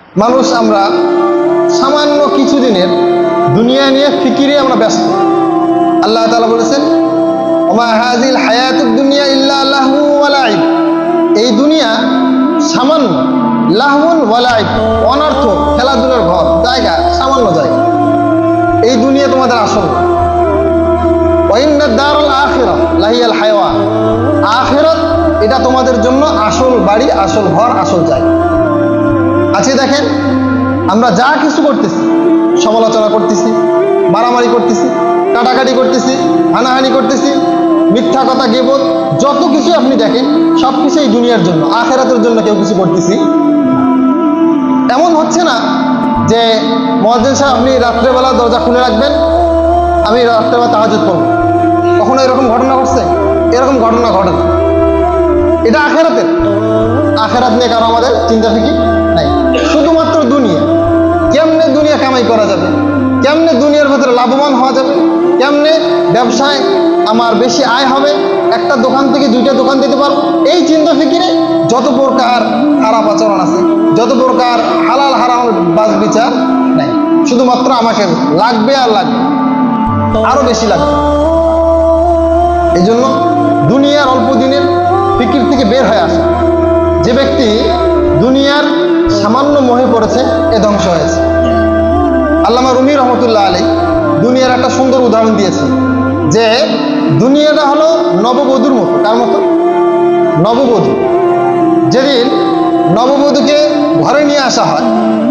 মানুষ আমরা সামান্য কিছুদিনের দুনিয়া নিয়ে ফিকিরে আমরা ব্যস্ত। আল্লাহ তাআলা বলেছেন, ওমা হাযিল হায়াতুদ দুনিয়া ইল্লা লাহু ওয়া লাইব। এই দুনিয়া সামান্য লাহউন ওয়া লাইব, অনর্থ খেলাধুলার ঘর, জায়গা, সামান্য জায়গা। এই দুনিয়া তোমাদের আসল না। ওয়া ইন্নাদ দারুল আখিরাহ লাহিয়াল হায়াওয়ান। আখিরাত এটা তোমাদের জন্য আসল বাড়ি, আসল ঘর, আসল জায়গা। আজকে দেখেন আমরা যা কিছু করতেছি, সমালোচনা করতেছি, মারামারি করতেছি, কাটাকাটি করতেছি, হানাহানি করতেছি, মিথ্যা কথা, গীবত, যত কিছু আপনি দেখেন সব কিছু এই দুনিয়ার জন্য, আখিরাতের জন্য কেউ কিছু করতেছি। এমন হচ্ছে না যে মুয়াজ্জিন সাহেব আপনি রাত্রেবেলা দরজা খুলে রাখবেন, আমি রাত্রেবেলা তাহাজ্জুদ পড়ব। কখনো এরকম ঘটনা ঘটছে? এরকম ঘটনা ঘটে না। এটা আখিরাতের, আখিরাত নিয়ে কারো আমাদের চিন্তা ফিকির নাই। শুধুমাত্র দুনিয়া, কেমনে দুনিয়া কামাই করা যাবে, কেমনে দুনিয়ার ভেতরে লাভবান হওয়া যাবে, কেমনে ব্যবসায় আমার বেশি আয় হবে, একটা দোকান থেকে দুইটা দোকান দিতে পারবো, এই চিন্তা ফিকিরে যত প্রকার খারাপ আচরণ আছে, যত প্রকার হালাল হারাম বাজ বিচার নাই। শুধুমাত্র আমাকে লাগবে আর লাগবে, আরো বেশি লাগবে। এই জন্য দুনিয়ার অল্প দিনের ফিকির থেকে বের হয়ে আসে। যে ব্যক্তি দুনিয়ার সামান্য মোহে পড়েছে, এ ধ্বংস হয়েছে। আল্লামা রুমি রহমতুল্লাহ আলাইহি দুনিয়ার একটা সুন্দর উদাহরণ দিয়েছে যে দুনিয়াটা হলো নববধূর মতো। কার মতো? নববধূ। যেদিন নববধূকে ঘরে নিয়ে আসা হয়,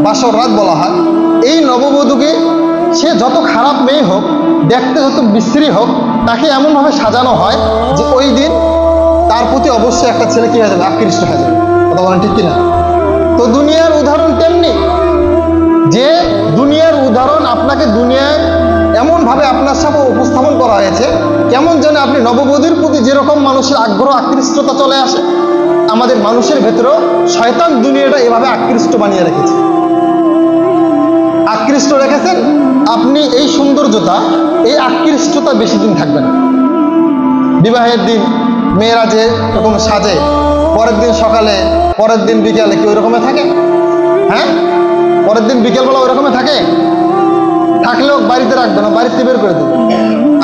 বাসর রাত বলা হয়, এই নববধূকে সে যত খারাপ মেয়ে হোক, দেখতে যত বিশ্রী হোক, তাকে এমনভাবে সাজানো হয় যে ওই দিন তার প্রতি অবশ্যই একটা ছেলে কি হয়ে যাবে, আকৃষ্ট হয়ে যাবে। কথা বলেন ঠিক কিনা? তো দুনিয়ার উদাহরণ তেমনি, যে দুনিয়ার উদাহরণ আপনাকে দুনিয়ায় এমনভাবে আপনার সামনে উপস্থাপন করা হয়েছে, কেমন যেন আপনি নববধূর প্রতি যেরকম মানুষের আগ্রহ, আকৃষ্টতা চলে আসে, আমাদের মানুষের ভেতরেও শয়তান দুনিয়াটা এভাবে আকৃষ্ট বানিয়ে রেখেছে। আকৃষ্ট রেখেছেন আপনি, এই সৌন্দর্যতা, এই আকৃষ্টতা বেশি দিন থাকবে না। বিবাহের দিন মেয়েরা যে রকম সাজে, পরের দিন সকালে, পরের দিন বিকেলে কি ওই রকমে থাকে? হ্যাঁ, পরের দিন বিকেলবেলা ওই রকমে থাকে? থাকলেও বাড়িতে রাখবে না, বাড়িতে বের করে দেবে।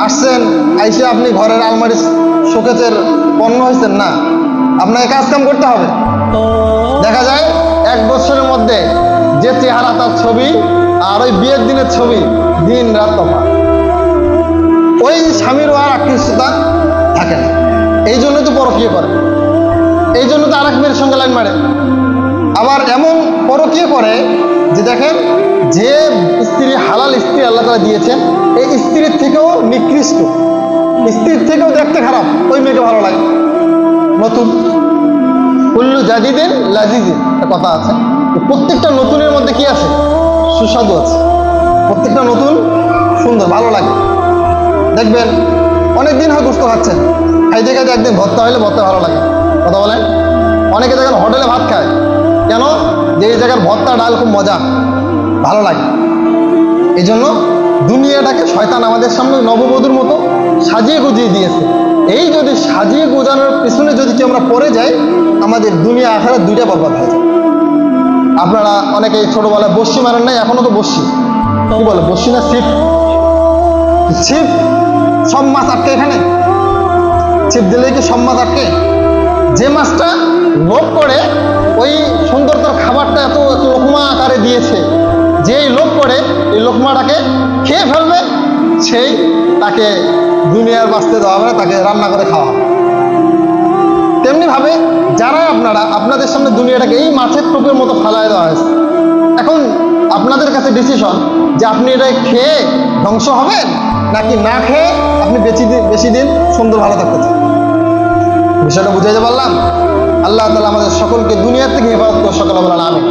আসছেন, আইসে আপনি ঘরের আলমারি শোকেজের পণ্য হয়েছেন না, আপনাকে কাজ কাম করতে হবে। দেখা যায় 1 বছরের মধ্যে যে চেহারা, তার ছবি আর ওই বিয়ের দিনের ছবি দিন রাত তফাৎ। ওই স্বামীরও আর আকৃষ্টতা থাকে না। এই জন্য তো পরকীয়া করে, এই জন্য তো আরেক মেয়ের সঙ্গে লাইন মারে। আবার এমন পরকীয়া করে যে দেখেন, যে স্ত্রী, হালাল স্ত্রী আল্লাহ তাআলা দিয়েছেন, এই স্ত্রীর থেকেও নিকৃষ্ট, স্ত্রীর থেকেও দেখতে খারাপ ওই মেয়েকে ভালো লাগে। নতুন কুল্লু জাদিদিন লাজিজিন একটা কথা আছে, প্রত্যেকটা নতুনের মধ্যে কি আছে? সুস্বাদু আছে। প্রত্যেকটা নতুন সুন্দর, ভালো লাগে। দেখবেন অনেকদিন হয় গোস্ত খাচ্ছেন, খাইতে খাইতে একদিন ভর্তা হইলে ভর্তা ভালো লাগে। কথা বলেন, অনেকে দেখেন হোটেলে ভাত খায়, কেন? যে এই জায়গার ভর্তা ডাল খুব মজা, ভালো লাগে। এই জন্য দুনিয়াটাকে শয়তান আমাদের সামনে নববধূর মতো সাজিয়ে গুজিয়ে দিয়েছে। এই যদি সাজিয়ে গোজানোর পিছনে যদি কি আমরা পড়ে যাই, আমাদের দুনিয়া আখিরাত দুইটা বরবাদ হয়ে যায়। আপনারা অনেকে ছোটবেলায় বস্যি মারেন নাই? এখনো তো বস্যি, কি বলে বস্যি না ছিপ? ছিপ সব মাছ আটকে, এখানে ছিপ দিলে কি সব মাছ আটকে? যে মাছটা লোভ করে ওই সুন্দরতর খাবারটা এত লোকমা আকারে দিয়েছে, যেই লোভ করে এই লোকমাটাকে খেয়ে ফেলবে, সেই তাকে দুনিয়ার বাঁচতে দেওয়া হবে, তাকে রান্না করে খাওয়া হবে। তেমনিভাবে যারা আপনাদের সামনে দুনিয়াটাকে এই মাছের টোপের মতো ফেলায় দেওয়া হয়েছে, এখন আপনাদের কাছে ডিসিশন যে আপনি এটা খেয়ে ধ্বংস হবেন, নাকি না খেয়ে আপনি বেশি দিন সুন্দর ভালো থাকতে চান। বিষয়টা বুঝাইতে পারলাম? আল্লাহ তাআলা আমাদের সকলকে দুনিয়ার থেকে হেফাজত করে, সকলে বলেন আমিন।